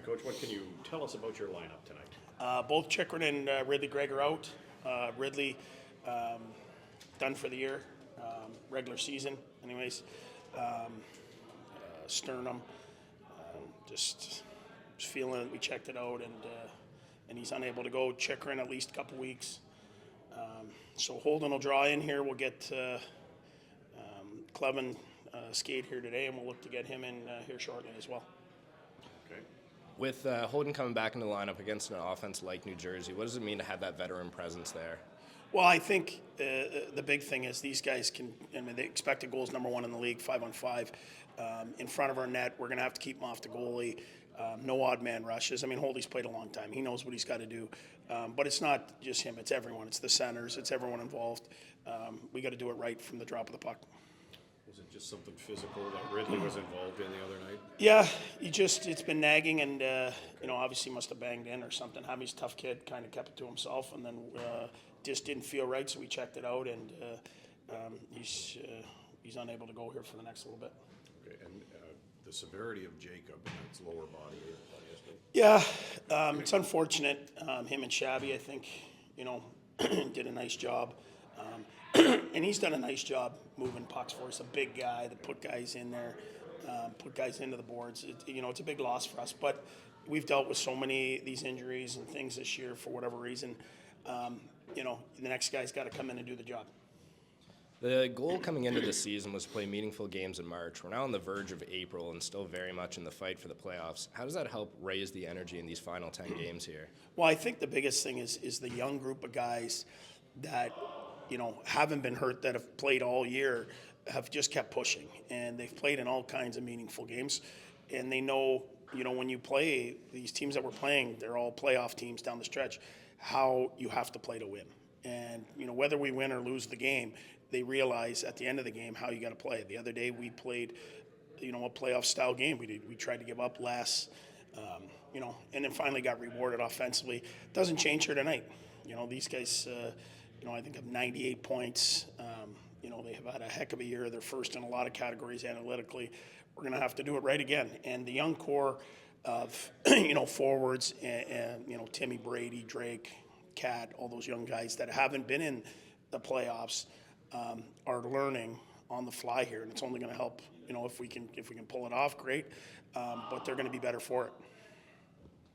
Coach, what can you tell us about your lineup tonight? Both Chikrin and Ridley Gregg are out. Ridley done for the year, regular season anyways. Sternum, just feeling it. We checked it out, and he's unable to go. Chikrin at least a couple weeks. So Holden will draw in here. We'll get Clevin skate here today, and we'll look to get him in here shortly as well. Okay. With Holden coming back into the lineup against an offense like New Jersey, what does it mean to have that veteran presence there? Well, I think the big thing is these guys can, the expected goal is number one in the league, 5-on-5. In front of our net, we're going to have to keep them off the goalie. No odd man rushes. Holdy's played a long time. He knows what he's got to do. But it's not just him, it's everyone. It's the centers, it's everyone involved. We got to do it right from the drop of the puck. Was it just something physical that Ridley was involved in the other night? Yeah, it's been nagging, and obviously must have banged in or something. Javi's a tough kid, kind of kept it to himself, and then just didn't feel right, so we checked it out, and he's unable to go here for the next little bit. Okay, and the severity of Jacob and his lower body yesterday? Yeah, it's unfortunate. Him and Shabby, I think, did a nice job. And he's done a nice job moving pucks for us. A big guy that put guys in there, put guys into the boards. It's a big loss for us. But we've dealt with so many of these injuries and things this year for whatever reason. The next guy's got to come in and do the job. The goal coming into the season was to play meaningful games in March. We're now on the verge of April and still very much in the fight for the playoffs. How does that help raise the energy in these final 10 games here? Well, I think the biggest thing is the young group of guys that haven't been hurt, that have played all year, have just kept pushing, and they've played in all kinds of meaningful games, and they know, when you play these teams that we're playing, they're all playoff teams down the stretch, how you have to play to win. And whether we win or lose the game, they realize at the end of the game how you got to play. The other day we played, a playoff style game. We tried to give up less, and then finally got rewarded offensively. Doesn't change here tonight. These guys, I think have 98 points. They have had a heck of a year. They're first in a lot of categories analytically. We're going to have to do it right again. And the young core of, forwards and Timmy, Brady, Drake, Cat, all those young guys that haven't been in the playoffs are learning on the fly here. And it's only going to help, if we can pull it off, great. But they're going to be better for it.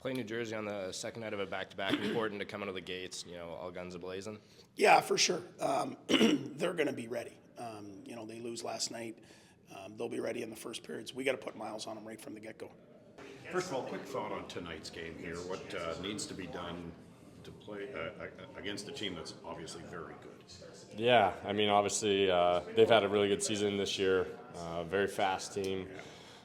Playing New Jersey on the second night of a back-to-back, important to come out of the gates, all guns a-blazing? Yeah, for sure. They're going to be ready. They lose last night. They'll be ready in the first periods. We got to put miles on them right from the get-go. First of all, quick thought on tonight's game here. What needs to be done to play against a team that's obviously very good? Yeah, obviously they've had a really good season this year. Very fast team.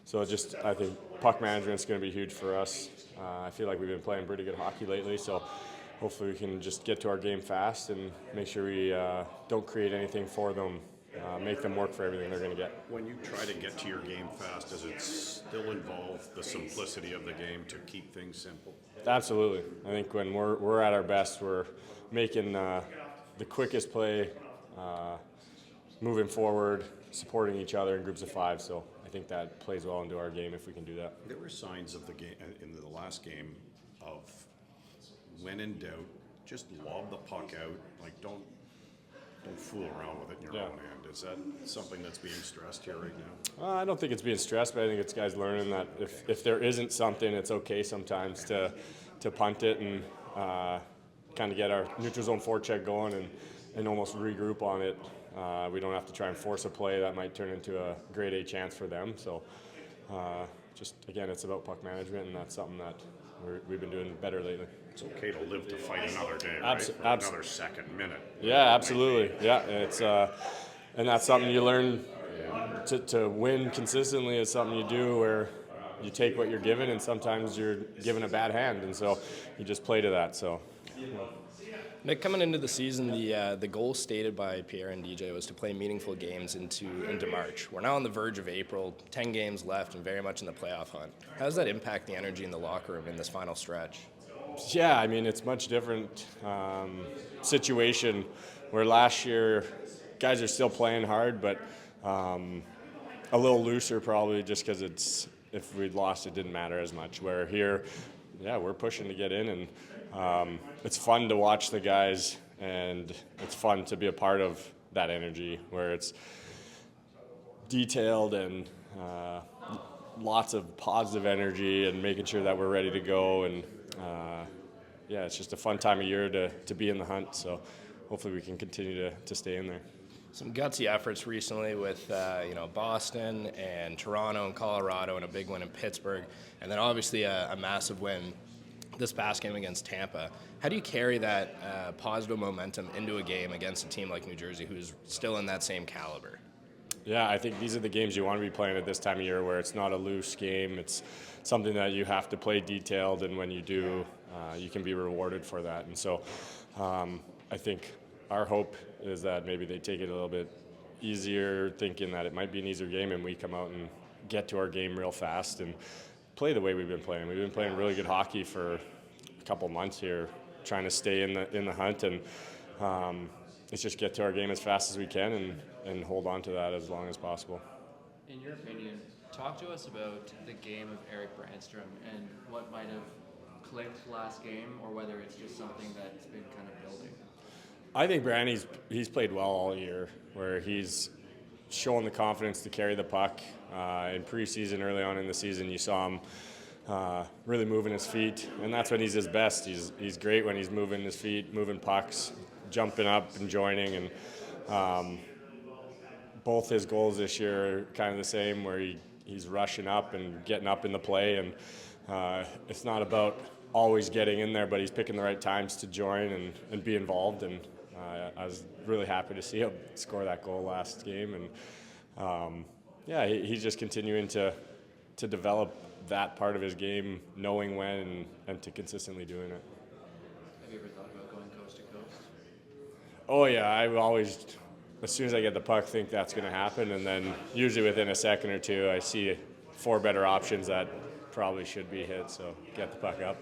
So I think puck management is going to be huge for us. I feel like we've been playing pretty good hockey lately, so hopefully we can just get to our game fast and make sure we don't create anything for them, make them work for everything they're going to get. When you try to get to your game fast, does it still involve the simplicity of the game to keep things simple? Absolutely. I think when we're at our best, we're making the quickest play, moving forward, supporting each other in groups of five. So I think that plays well into our game if we can do that. There were signs of the game in the last game of, when in doubt, just lob the puck out. Like don't fool around with it in your own end. Is that something that's being stressed here right now? I don't think it's being stressed, but I think it's guys learning that if there isn't something, it's okay sometimes to punt it and kind of get our neutral zone forecheck going and almost regroup on it. We don't have to try and force a play that might turn into a grade A chance for them. So just, again, it's about puck management, and that's something that we've been doing better lately. It's okay to live to fight another day, right? For another second, minute. Yeah, absolutely. Yeah, it's and that's something you learn to win consistently. Is something you do where you take what you're given, and sometimes you're given a bad hand, and so you just play to that. So. Nick, coming into the season, the goal stated by Pierre and DJ was to play meaningful games into March. We're now on the verge of April, 10 games left, and very much in the playoff hunt. How does that impact the energy in the locker room in this final stretch? Yeah, it's much different situation where last year guys are still playing hard, but a little looser probably just because it's if we'd lost, it didn't matter as much. Where here, yeah, we're pushing to get in, and it's fun to watch the guys, and it's fun to be a part of that energy where it's detailed and lots of positive energy and making sure that we're ready to go. And yeah, it's just a fun time of year to be in the hunt. So hopefully we can continue to stay in there. Some gutsy efforts recently with Boston and Toronto and Colorado, and a big win in Pittsburgh, and then obviously a massive win this past game against Tampa. How do you carry that positive momentum into a game against a team like New Jersey, who's still in that same caliber? Yeah, I think these are the games you want to be playing at this time of year, where it's not a loose game. It's something that you have to play detailed, and when you do, you can be rewarded for that. And so I think our hope is that maybe they take it a little bit easier, thinking that it might be an easier game, and we come out and get to our game real fast and play the way we've been playing. We've been playing really good hockey for a couple months here, trying to stay in the hunt, and let's just get to our game as fast as we can and hold on to that as long as possible. In your opinion, talk to us about the game of Eric Brandstrom and what might have clicked last game, or whether it's just something that's been kind of building. I think Brand, he's played well all year, where he's shown the confidence to carry the puck. In preseason, early on in the season, you saw him really moving his feet, and that's when he's his best. He's great when he's moving his feet, moving pucks, jumping up and joining, and both his goals this year are kind of the same, where he's rushing up and getting up in the play, and it's not about always getting in there, but he's picking the right times to join and be involved, and I was really happy to see him score that goal last game, and yeah, he's just continuing to develop that part of his game, knowing when and to consistently doing it. Have you ever thought about going coast to coast? Oh yeah, I always, as soon as I get the puck, think that's going to happen, and then usually within a second or two, I see 4 better options that probably should be hit, so get the puck up.